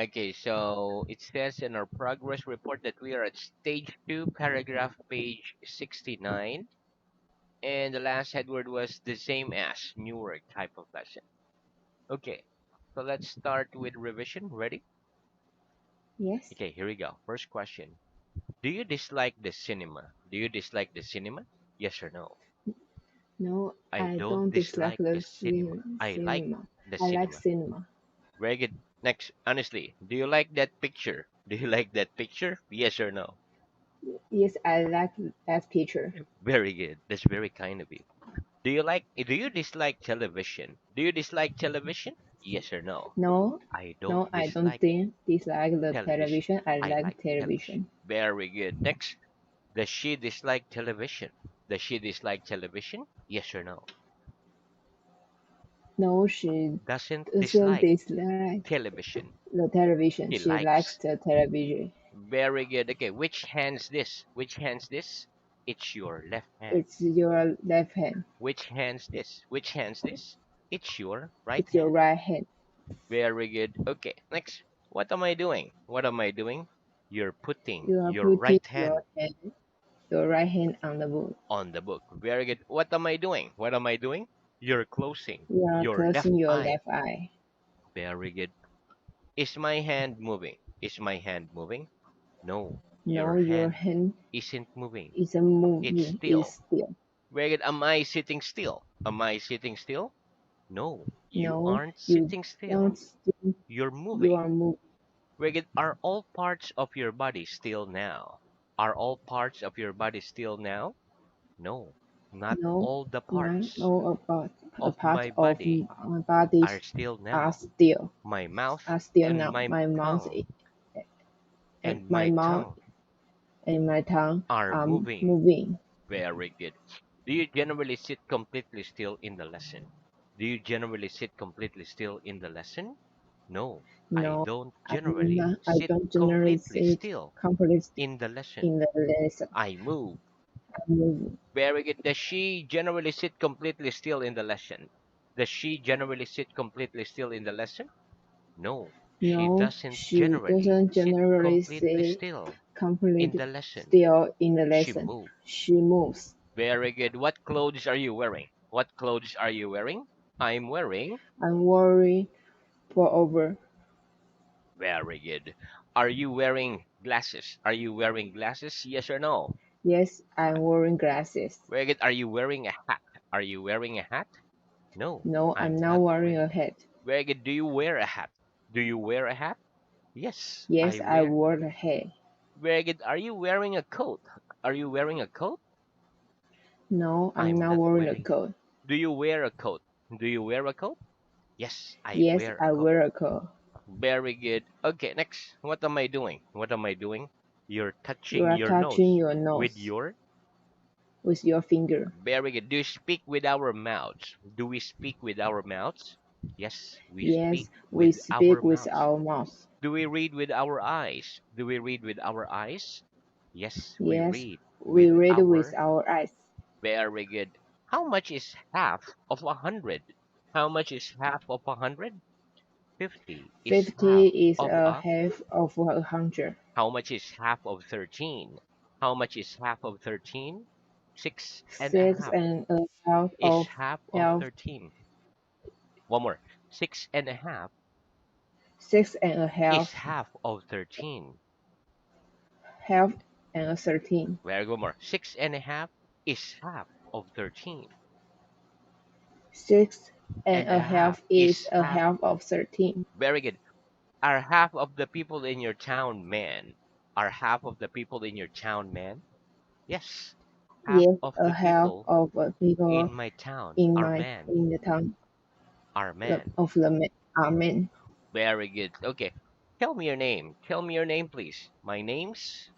Okay, so it says in our progress report that we are at stage 2, paragraph page 69. And the last headword was the same as newer type of lesson. Okay, so let's start with revision. Ready? Yes. Okay, here we go. First question. Do you dislike the cinema? Do you dislike the cinema? Yes or no? No, I I don't don't dislike dislike the the cinema. I like cinema. the I like cinema. cinema. Very good. Next, honestly, do you like that picture? Do you like that picture? Yes or no? Yes, I like that picture. Very good. That's very kind of you. Do you dislike television? Do you dislike television? Yes or no? No, I don't no, I don't dislike dislike the television. television. I I like like television. television. Very good. Next, does she dislike television? Does she dislike television? Yes or no? No, she Doesn't doesn't dislike dislike television. the television. She She likes likes. the television. Very good. Okay, which hand's this? Which hand's this? It's your left hand. It's your left hand. Which hand's this? Which hand's this? It's your right It's your hand. right hand. Very good. Okay, next. What am I doing? What am I doing? You're putting You are your putting right hand your right hand on the book. on the book. Very good. What am I doing? What am I doing? You're closing You are your left closing your eye. left eye. Very good. Is my hand moving? Is my hand moving? No, No, your your hand hand isn't moving. isn't It's moving. It's still. still. Very good. Am I sitting still? Am I sitting still? No, you No, aren't you sitting still. don't think You're you moving. are moving. Very good. Are all parts of your body still now? Are all parts of your body still now? No, not No, all the none, parts no about a of part my of body my body are still are now. still My mouth are still and now. my My mouth tongue and and my my mouth tongue and my tongue are are moving. moving. Very good. Do you generally sit completely still in the lesson? Do you generally sit completely still in the lesson? No, I No, don't I'm generally not, I sit don't generally completely sit still completely in the lesson. in the lesson. I move. I'm moving. Very good. Does she generally sit completely still in the lesson? Does she generally sit completely still in the lesson? No, she No, doesn't she generally doesn't sit generally completely sit still in completely the lesson. still in the She lesson. moves. She moves. Very good. What clothes are you wearing? What clothes are you wearing? I'm wearing. I'm worried for over. Very good. Are you wearing glasses? Are you wearing glasses? Yes or no? Yes, I'm wearing glasses. Very good. Are you wearing a hat? Are you wearing a hat? No, No, I'm I'm not not wearing wearing. a hat. Very good. Do you wear a hat? Do you wear a hat? Yes, Yes, I I wear. wore a hat. Very good. Are you wearing a coat? Are you wearing a coat? No, I'm I'm not not wearing a wearing. coat. Do you wear a coat? Do you wear a coat? Yes, I Yes, wear a I coat. wear a coat. Very good. Okay, next. What am I doing? What am I doing? You're You touching are your touching nose your with nose your. with your finger. Very good. Do you speak with our mouths? Do we speak with our mouths? Yes, we speak Yes, we with speak our with mouths. our mouth. Do we read with our eyes? Do we read with our eyes? Yes, we Yes, read we with read with our. our eyes. Very good. How much is half of 100? How much is half of 100? 50 is half 50 is of a a. half of 100. How much is half of 13? How much is half of 13? Six and a Six half and a half is of half of half. 13. One more. Six and a half Six and a is half, half of 13. half and a 13. Very good more. Six and a half is half of 13. Six and And a a half half is is a half. half of 13. Very good. Are half of the people in your town men? Are half of the people in your town men? Yes. Half Yes, of a the half people of people in my town in are my men. in the town Are men. of the men are men. Very good. Okay. Tell me your name. Tell me your name, please. My name's.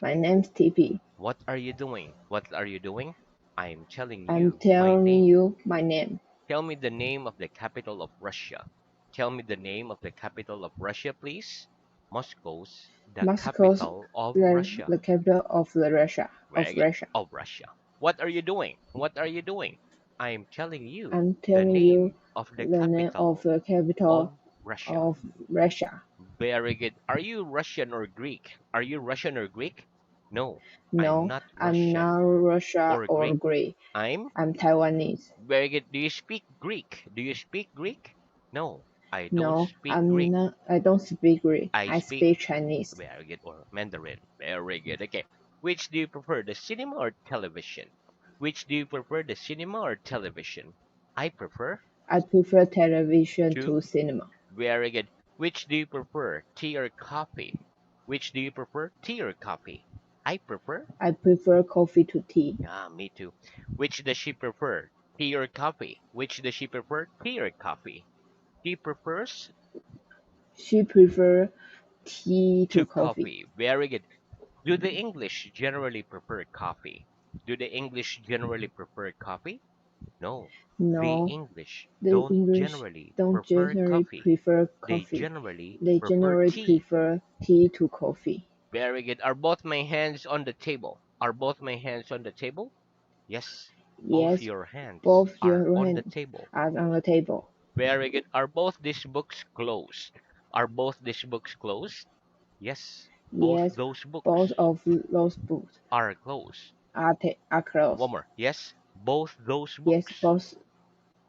My name's TP. What are you doing? What are you doing? I'm telling I'm you my telling name. you my name. Tell me the name of the capital of Russia. Tell me the name of the capital of Russia, please. Moscow's the Moscow's capital of the Russia. capital of the Russia Very of good. Russia. Of Russia. What are you doing? What are you doing? I'm telling you I'm the telling you name of the the name of capital the capital of Russia. of Russia. Very good. Are you Russian or Greek? Are you Russian or Greek? No, I'm No, not I'm Russian not Russia or or Greek. Greek. I'm I'm Taiwanese. very good. Do you speak Greek? Do you speak Greek? No, I don't No, speak I'm Greek. not. I don't speak Greek. I I speak speak Chinese. very good or Mandarin. Very good. Okay. Which do you prefer, the cinema or television? Which do you prefer, the cinema or television? I prefer I prefer television to. to cinema. Very good. Which do you prefer, tea or coffee? Which do you prefer, tea or coffee? I prefer. I prefer coffee to tea. Yeah, me too. Which does she prefer, tea or coffee? Which does she prefer, tea or coffee? She prefers She prefer tea to to coffee. coffee. Very good. Do the English generally prefer coffee? Do the English generally prefer coffee? No. The No, English the don't English generally don't prefer generally coffee. prefer They coffee. generally They prefer generally tea. prefer tea to coffee. Very good. Are both my hands on the table? Are both my hands on the table? Yes. Both Yes, your hands both are your on the hands table. are on the table. Very good. Are both these books closed? Are both these books closed? Yes. Both Yes, those both books of those books are closed. are closed. One more. Yes. Both those Yes, books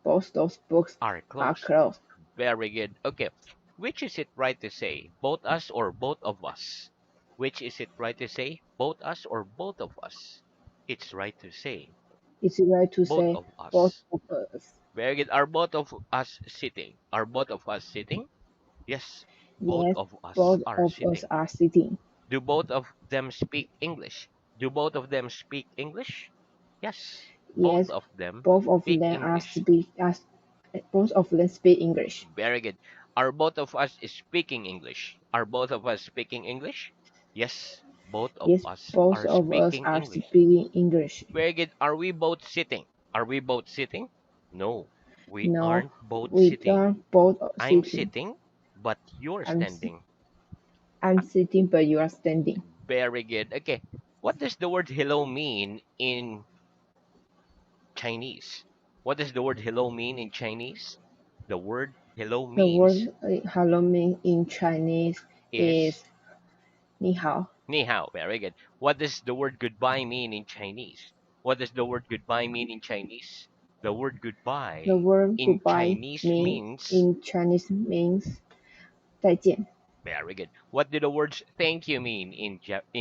both those books are are closed. closed. Very good. Okay. Which is it right to say? Both us or both of us? Which is it right to say? Both us or both of us? It's right to say It's right to both say of both us. of us. Very good. Are both of us sitting? Are both of us sitting? Yes, both Yes, of us both are of us sitting. are sitting. Do both of them speak English? Do both of them speak English? Yes, both Yes, of them both of speak them English. both of them speak English. Very good. Are both of us speaking English? Are both of us speaking English? Yes, both of Yes, us both are of us speaking are English. speaking English. Very good. Are we both sitting? Are we both sitting? No, we No, aren't both we sitting. are both I'm sitting. sitting, but you're I'm standing. I'm sitting, but you are standing. Very good. Okay. What does the word hello mean in Chinese? What does the word hello mean in Chinese? The word hello The means word hello mean in Chinese is is 你好. ni hao. Very good. What does the word goodbye mean in Chinese? What does the word goodbye mean in Chinese? The word The goodbye word in goodbye Chinese mean means in Chinese means 再见. very good. What do the words thank you mean in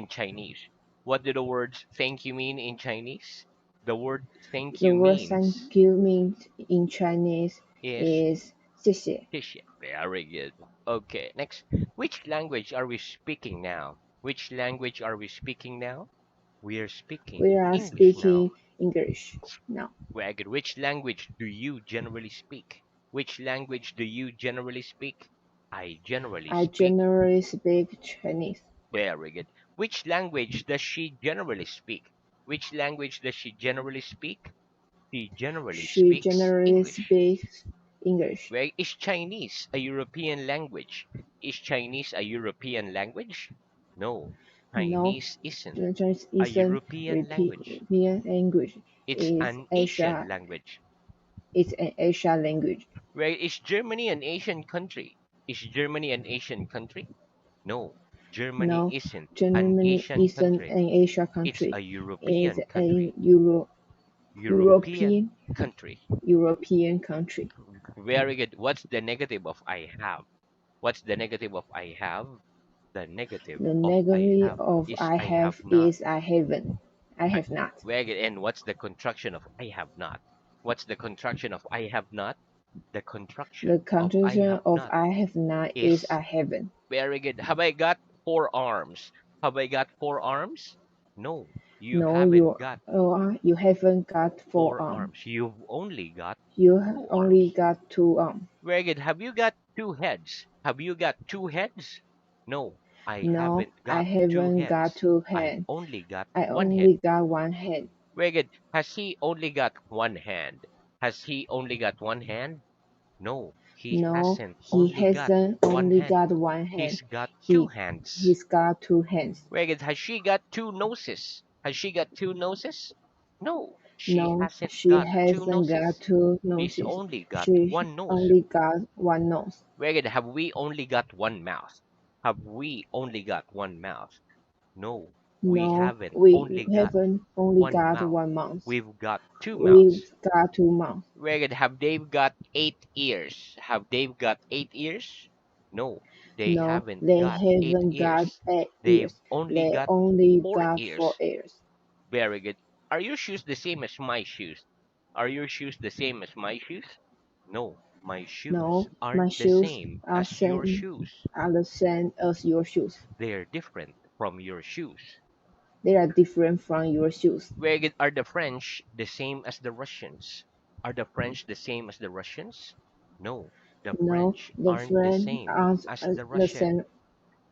Chinese? What do the words thank you mean in Chinese? The word thank The you word means thank you means in Chinese is is 谢谢. 谢谢. Very good. Okay, next. Which language are we speaking now? Which language are we speaking now? We are speaking We are English now. speaking English now. Very good. Which language do you generally speak? Which language do you generally speak? I generally I speak. generally speak Chinese. Very good. Which language does she generally speak? Which language does she generally speak? She generally She speaks generally English. speaks English. Where is Chinese a European language? Is Chinese a European language? No, No, Chinese isn't Chinese a isn't European language. European language. It's It's an Asian Asia. language. It's an Asia language. Where is Germany an Asian country? Is Germany an Asian country? No, Germany No, isn't an Germany Asian isn't country. an Asia It's country. a It's European a country. European European country. European country. Very good. What's the negative of I have? What's the negative of I have? The negative The of I negative have of is I I have have not. is I haven't. I I, have not. very good. And what's the contraction of I have not? What's the contraction of I have not? The The contraction of I conclusion have of not I have not is is I haven't. very good. Have I got four arms? Have I got four arms? No, you No, haven't got you haven't got four four arms. arms. You've only got You two only arms. got two arms. Very good. Have you got two heads? Have you got two heads? No, I No, haven't I got two haven't got heads. two I've hands. only got I one head. only got one hand. Very good. Has he only got one hand? Has he only got one hand? No, he No, hasn't he only got hasn't one only hand. got one hand. He's got two He hands. he's got two hands. Very good. Has she got two noses? Has she got two noses? No, She No, hasn't she got two hasn't got noses. two He's noses. only got She one nose. only got one nose. Very good. Have we only got one mouth? Have we only got one mouth? No, we No, haven't we only got haven't only one got mouth. one mouth. We've got two We've mouths. got two mouths. Very good. Have they got 8 ears? Have they got 8 ears? No, they No, haven't they got eight haven't got ears. eight They've ears. only They got only four got four ears. ears. Very good. Are your shoes the same as my shoes? Are your shoes the same as my shoes? No, my shoes No, aren't my the shoes same are as your same shoes. are the same as your shoes. They're different from your shoes. They are different from your shoes. Very good. Are the French the same as the Russians? Are the French the same as the Russians? No, the No, French the aren't the friends same are as the the Russian. same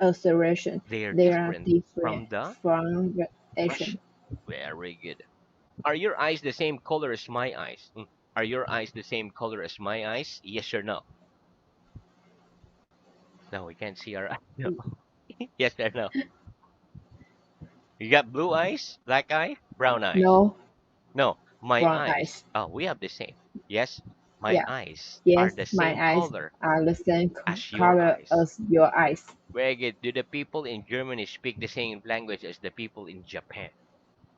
acceleration. They're They are different different from the from the Russian. Asian. Very good. Are your eyes the same color as my eyes? Are your eyes the same color as my eyes? Yes or no? No, we can't see our eyes. No. Yes or no? You got blue eyes, black eyes, brown eyes. No, No, my brown eyes. eyes. Oh, we have the same. Yes, my Yeah. eyes are Yes, the my same eyes color are the same as your color eyes. as your eyes. Very good. Do the people in Germany speak the same language as the people in Japan?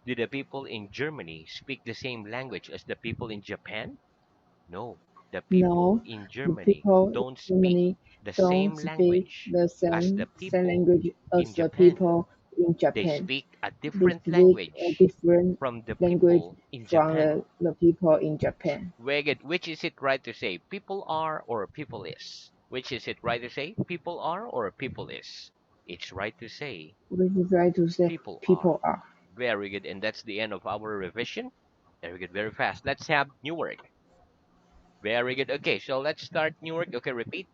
Do the people in Germany speak the same language as the people in Japan? No, the people No, in the Germany people in don't speak Germany the don't same speak language the as the same people language in as the Japan. people in They Japan. speak a They different speak a language different from the language people in from Japan. the people in Japan. Very good. Which is it right to say? People are or people is? Which is it right to say? People are or people is? It's right to say We should try to say people are. people are. Very good. And that's the end of our revision. Very good. Very fast. Let's have new work. Very good. Okay, so let's start new work. Okay, repeat.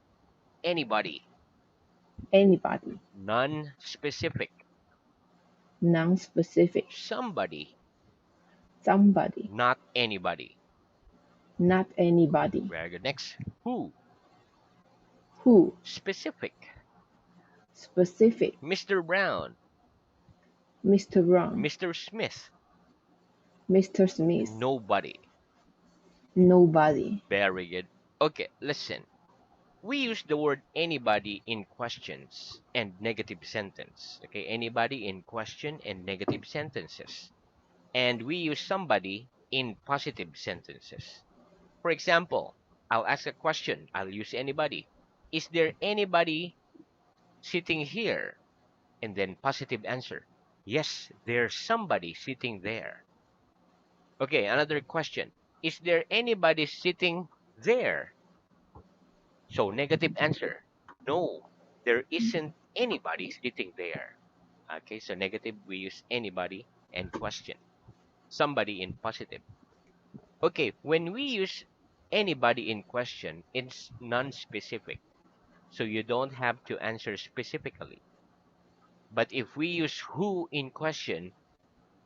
Anybody. Anybody, Non-specific. non-specific, Somebody. somebody, Not anybody. not anybody. Very good. Next. Who. Who, Specific. specific, Mr. Brown. Mr. Brown, Mr. Smith. Mr. Smith, Nobody. nobody. Very good. Okay, listen. We use the word anybody in questions and negative sentence. Okay, anybody in question and negative sentences. And we use somebody in positive sentences. For example, I'll ask a question. I'll use anybody. Is there anybody sitting here? And then positive answer. Yes, there's somebody sitting there. Okay, another question. Is there anybody sitting there? So negative answer. No, there isn't anybody sitting there. Okay, so negative, we use anybody and question. Somebody in positive. Okay, when we use anybody in question, it's non-specific. So you don't have to answer specifically. But if we use who in question,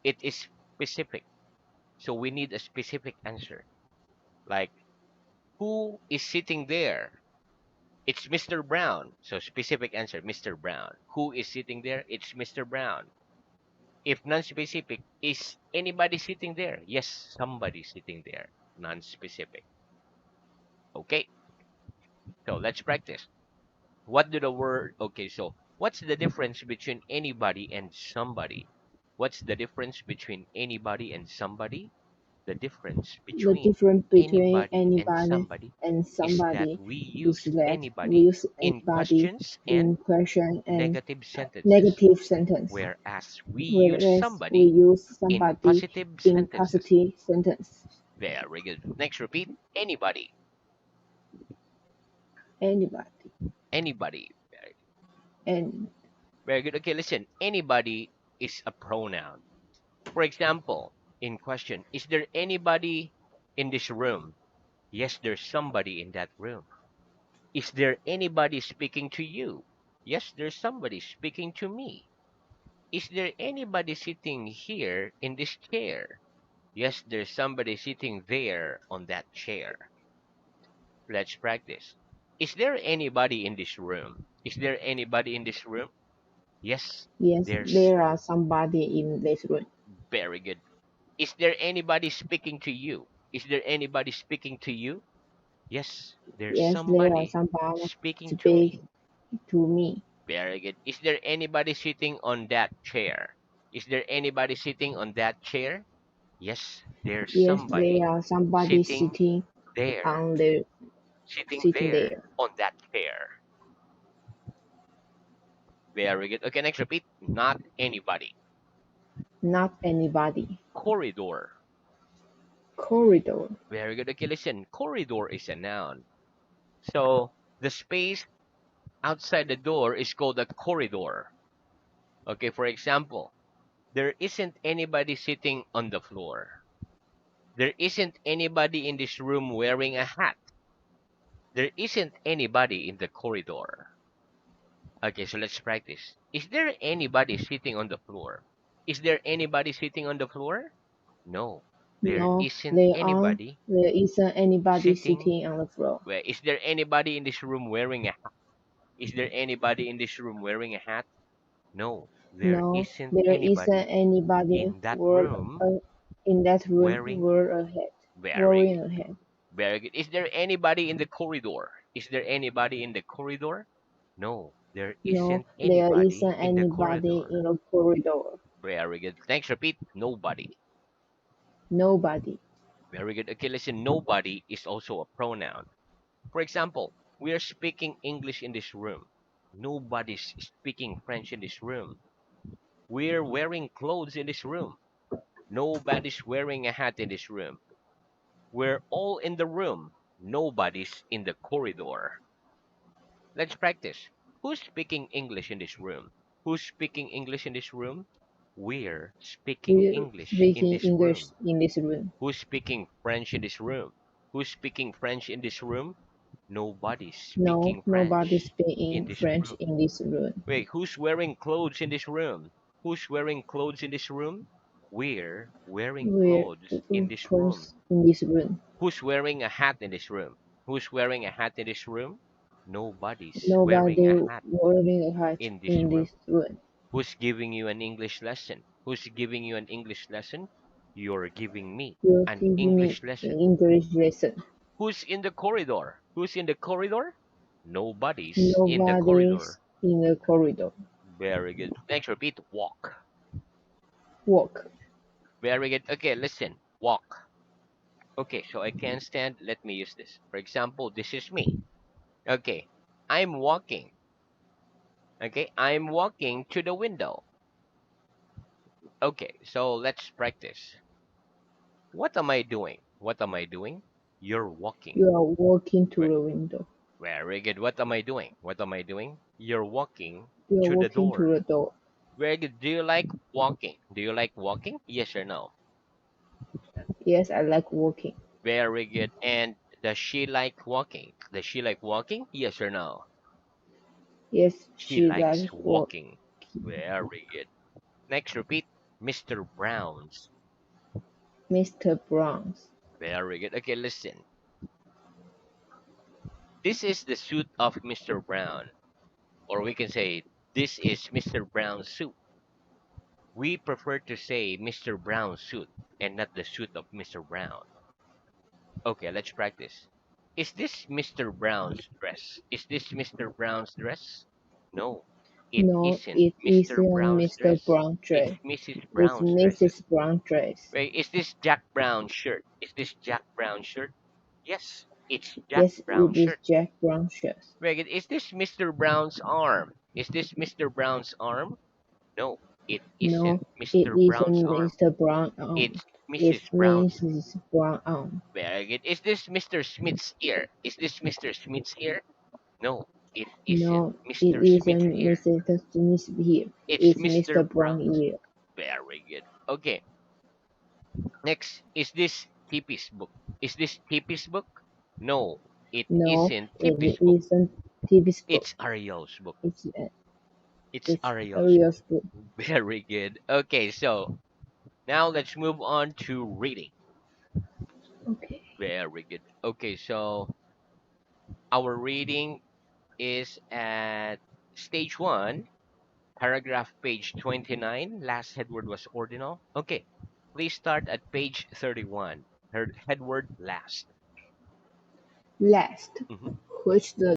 it is specific. So we need a specific answer. Like, who is sitting there? It's Mr. Brown. So specific answer, Mr. Brown. Who is sitting there? It's Mr. Brown. If non-specific, is anybody sitting there? Yes, somebody sitting there. Non-specific. Okay, so let's practice. What do the word? Okay, so what's the difference between anybody and somebody? What's the difference between anybody and somebody? The difference The between difference between anybody and anybody somebody and is that somebody we is use that we anybody use in anybody questions in and question and negative sentences, negative sentence, whereas we use whereas we somebody use in somebody positive in sentences. positive sentence. Very good. Next, repeat. Anybody. Anybody Anybody. Very, and very good. Okay, listen. Anybody is a pronoun. For example, in question, is there anybody in this room? Yes, there's somebody in that room. Is there anybody speaking to you? Yes, there's somebody speaking to me. Is there anybody sitting here in this chair? Yes, there's somebody sitting there on that chair. Let's practice. Is there anybody in this room? Is there anybody in this room? Yes, yes, there's there are somebody in this room. very good. Is there anybody speaking to you? Is there anybody speaking to you? Yes, there's Yes, there are somebody somebody speaking to me. speak to me. Very good. Is there anybody sitting on that chair? Is there anybody sitting on that chair? Yes, there's Yes, there somebody are somebody sitting sitting there. on the Sitting sitting there there. on that chair. Very good. Okay, next repeat. Not anybody. Not anybody. Corridor. Corridor. Very good. Okay, listen. Corridor is a noun. So the space outside the door is called a corridor. Okay, for example, there isn't anybody sitting on the floor. There isn't anybody in this room wearing a hat. There isn't anybody in the corridor. Okay, so let's practice. Is there anybody sitting on the floor? Is there anybody sitting on the floor? No, there No, isn't there aren't. anybody There isn't anybody sitting. sitting on the floor. Where is there anybody in this room wearing a hat? Is there anybody in this room wearing a hat? No, there No, isn't there isn't anybody anybody in that room in that room wearing. wear a hat. Very Wearing good. a hat. Very good. Is there anybody in the corridor? Is there anybody in the corridor? No, there No, isn't there isn't anybody in the anybody corridor. in a corridor. Very good. Thanks. Repeat. Nobody. Nobody. Very good. Okay, listen. Nobody is also a pronoun. For example, we are speaking English in this room. Nobody's speaking French in this room. We're wearing clothes in this room. Nobody's wearing a hat in this room. We're all in the room. Nobody's in the corridor. Let's practice. Who's speaking English in this room? Who's speaking English in this room? We're speaking We're English in speaking this English room. in this room. Who's speaking French in this room? Who's speaking French in this room? Nobody's No, speaking nobody French in speaking this French room. in this room. Wait, who's wearing clothes in this room? Who's wearing clothes in this room? We're wearing We're clothes in this room. close in this room. Who's wearing a hat in this room? Who's wearing a hat in this room? Nobody's wearing Nobody a hat wearing a hat in this in room. this room. Who's giving you an English lesson? Who's giving you an English lesson? You're giving me You're an giving me English an lesson. English lesson. Who's in the corridor? Who's in the corridor? Nobody's in the Nobody's corridor. in the corridor. Very good. Next, repeat walk. Walk. Very good. Okay, listen. Walk. Okay, so I can't stand. Let me use this. For example, this is me. Okay, I'm walking. Okay, I'm walking to the window. Okay, so let's practice. What am I doing? What am I doing? You're walking. You are walking to Ve- the window. Very good. What am I doing? What am I doing? You're walking You are to the walking to door. the door. Very good. Do you like walking? Do you like walking? Yes or no? Yes, I like walking. Very good. And does she like walking? Does she like walking? Yes or no? Yes, She she likes likes walking. walking. Very good. Next, repeat. Mr. Brown's. Mr. Brown's. Very good. Okay, listen. This is the suit of Mr. Brown. Or we can say, this is Mr. Brown's suit. We prefer to say Mr. Brown's suit and not the suit of Mr. Brown. Okay, let's practice. Is this Mr. Brown's dress? Is this Mr. Brown's dress? No, it No, isn't it Mr. isn't Brown's Mr. dress. Brown It's dress. Mrs. It's Brown's dress. Mrs. Brown dress. Wait, is this Jack Brown's shirt? Is this Jack Brown's shirt? Yes, it's Jack Yes, it Brown's is shirt. Jack Brown shirt. Wait, is this Mr. Brown's arm? Is this Mr. Brown's arm? No, it isn't No, it Mr. Brown's isn't arm. Mr. Brown It's It's Mrs. Brown's. Mrs. Brown Very good. Is this Mr. Smith's ear? Is this Mr. Smith's ear? No, it isn't No, it Mr. Smith's isn't ear. Mr. Smith here. It's It's Mr. Mr. Brown Brown's. here. Very good. Okay. Next, is this Tippy's book? Is this Tippy's book? No, it No, isn't it Tippy's book. isn't TV's book. It's Ariel's book. It's It's it's Ariel's book. Ariel's book. Very good. Okay, so now let's move on to reading. Okay. Very good. Okay, so our reading is at stage one, paragraph page 29. Last headword was ordinal. Okay. Please start at page 31. Headword last. Last. Hmm. Which the